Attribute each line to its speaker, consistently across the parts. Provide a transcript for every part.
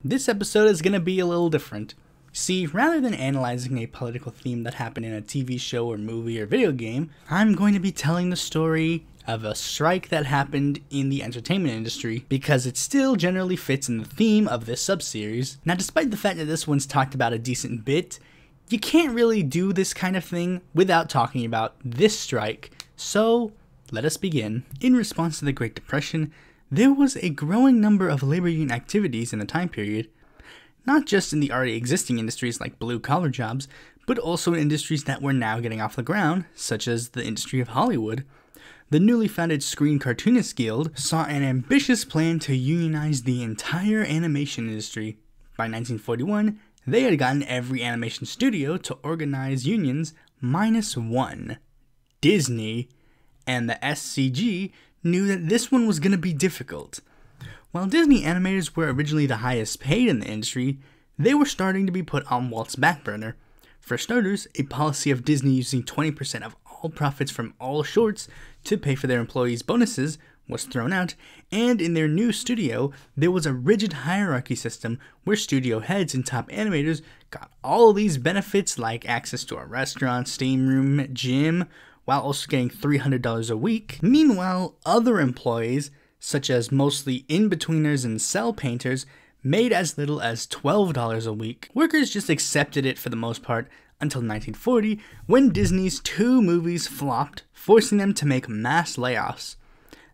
Speaker 1: This episode is going to be a little different. See, rather than analyzing a political theme that happened in a TV show or movie or video game, I'm going to be telling the story of a strike that happened in the entertainment industry because it still generally fits in the theme of this subseries. Now, despite the fact that this one's talked about a decent bit, you can't really do this kind of thing without talking about this strike, so let us begin. In response to the Great Depression, there was a growing number of labor union activities in the time period, not just in the already existing industries like blue-collar jobs, but also in industries that were now getting off the ground, such as the industry of Hollywood. The newly founded Screen Cartoonists Guild saw an ambitious plan to unionize the entire animation industry. By 1941, they had gotten every animation studio to organize unions minus one, Disney, and the SCG knew that this one was going to be difficult. While Disney animators were originally the highest paid in the industry, they were starting to be put on Walt's back burner. For starters, a policy of Disney using 20% of all profits from all shorts to pay for their employees' bonuses was thrown out, and in their new studio, there was a rigid hierarchy system where studio heads and top animators got all of these benefits like access to a restaurant, steam room, gym, while also getting $300 a week. Meanwhile, other employees, such as mostly in-betweeners and cell painters, made as little as $12 a week. Workers just accepted it for the most part until 1940, when Disney's two movies flopped, forcing them to make mass layoffs.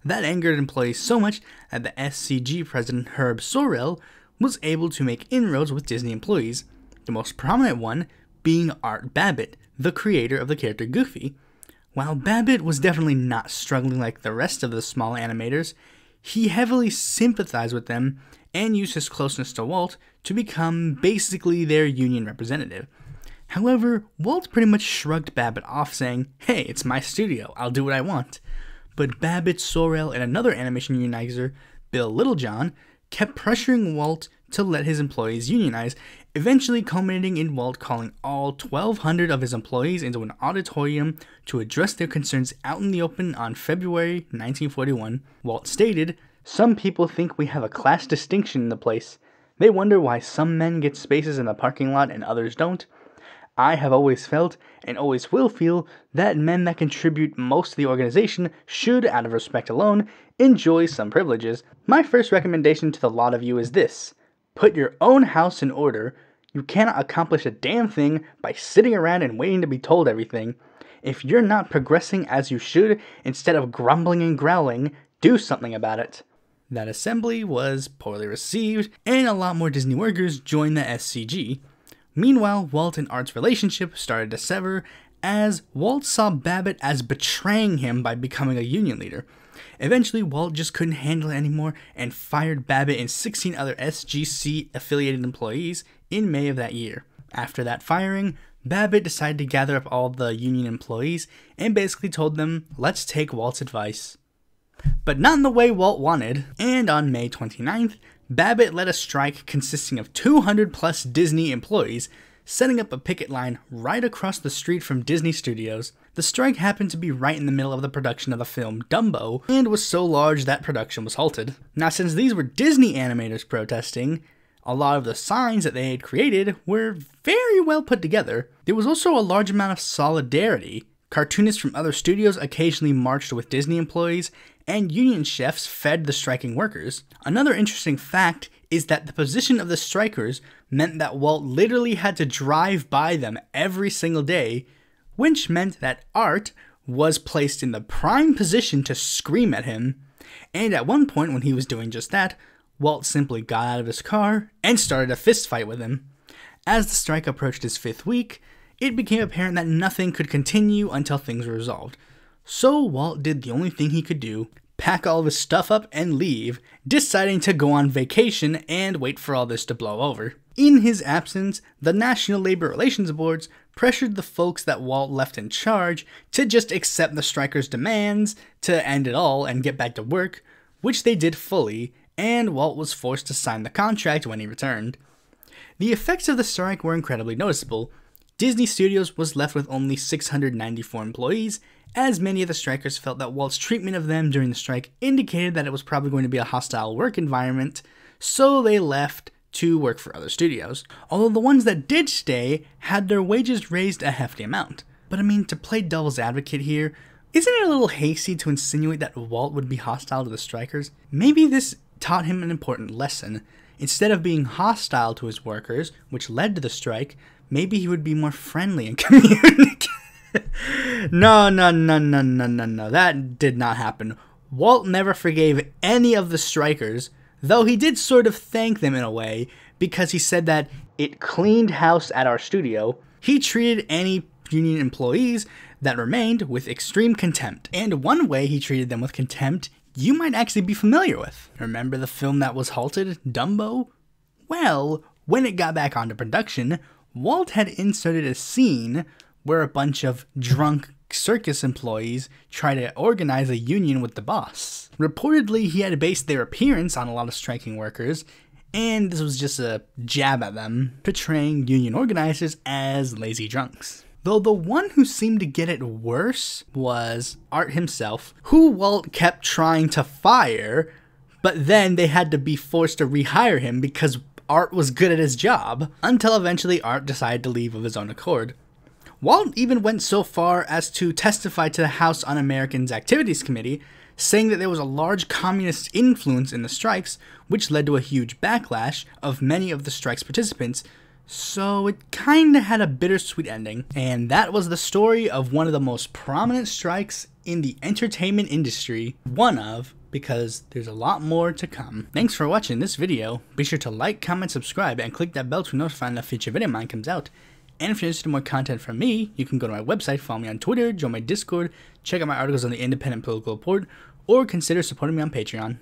Speaker 1: That angered employees so much that the SCG president Herb Sorrell was able to make inroads with Disney employees, the most prominent one being Art Babbitt, the creator of the character Goofy. While Babbitt was definitely not struggling like the rest of the small animators, he heavily sympathized with them and used his closeness to Walt to become basically their union representative. However, Walt pretty much shrugged Babbitt off, saying, "Hey, it's my studio, I'll do what I want." But Babbitt, Sorrell, and another animation unionizer, Bill Littlejohn, kept pressuring Walt to let his employees unionize, eventually culminating in Walt calling all 1,200 of his employees into an auditorium to address their concerns out in the open on February 1941. Walt stated, "Some people think we have a class distinction in the place. They wonder why some men get spaces in the parking lot and others don't. I have always felt, and always will feel, that men that contribute most to the organization should, out of respect alone, enjoy some privileges. My first recommendation to the lot of you is this. Put your own house in order. You cannot accomplish a damn thing by sitting around and waiting to be told everything. If you're not progressing as you should, instead of grumbling and growling, do something about it." That assembly was poorly received, and a lot more Disney workers joined the SCG. Meanwhile, Walt and Art's relationship started to sever, as Walt saw Babbitt as betraying him by becoming a union leader. Eventually, Walt just couldn't handle it anymore and fired Babbitt and 16 other SGC-affiliated employees in May of that year. After that firing, Babbitt decided to gather up all the union employees and basically told them, "Let's take Walt's advice." But not in the way Walt wanted, and on May 29th, Babbitt led a strike consisting of 200 plus Disney employees, setting up a picket line right across the street from Disney Studios. The strike happened to be right in the middle of the production of the film Dumbo, and was so large that production was halted. Now, since these were Disney animators protesting, a lot of the signs that they had created were very well put together. There was also a large amount of solidarity. Cartoonists from other studios occasionally marched with Disney employees, and union chefs fed the striking workers. Another interesting fact is that the position of the strikers meant that Walt literally had to drive by them every single day, which meant that Art was placed in the prime position to scream at him. And at one point when he was doing just that, Walt simply got out of his car and started a fist fight with him. As the strike approached its 5th week, it became apparent that nothing could continue until things were resolved. So Walt did the only thing he could do, pack all of his stuff up and leave, deciding to go on vacation and wait for all this to blow over. In his absence, the National Labor Relations Boards pressured the folks that Walt left in charge to just accept the strikers' demands to end it all and get back to work, which they did fully, and Walt was forced to sign the contract when he returned. The effects of the strike were incredibly noticeable. Disney Studios was left with only 694 employees, as many of the strikers felt that Walt's treatment of them during the strike indicated that it was probably going to be a hostile work environment, so they left to work for other studios, although the ones that did stay had their wages raised a hefty amount. But I mean, to play devil's advocate here, isn't it a little hasty to insinuate that Walt would be hostile to the strikers? Maybe this taught him an important lesson. Instead of being hostile to his workers, which led to the strike, maybe he would be more friendly and communicate. No, that did not happen. Walt never forgave any of the strikers, though he did sort of thank them in a way, because he said that it cleaned house at our studio. He treated any union employees that remained with extreme contempt. And one way he treated them with contempt you might actually be familiar with. Remember the film that was halted, Dumbo? Well, when it got back onto production, Walt had inserted a scene where a bunch of drunk circus employees try to organize a union with the boss. Reportedly, he had based their appearance on a lot of striking workers, and this was just a jab at them, portraying union organizers as lazy drunks. Though the one who seemed to get it worse was Art himself, who Walt kept trying to fire, but then they had to be forced to rehire him because Art was good at his job, until eventually Art decided to leave of his own accord. Walt even went so far as to testify to the House Un-Americans Activities Committee, saying that there was a large communist influence in the strikes, which led to a huge backlash of many of the strike's participants, so it kinda had a bittersweet ending. And that was the story of one of the most prominent strikes in the entertainment industry. One of, because there's a lot more to come. Thanks for watching this video. Be sure to like, comment, subscribe, and click that bell to be notified when a future video of mine comes out. And if you're interested in more content from me, you can go to my website, follow me on Twitter, join my Discord, check out my articles on the Independent Political Report, or consider supporting me on Patreon.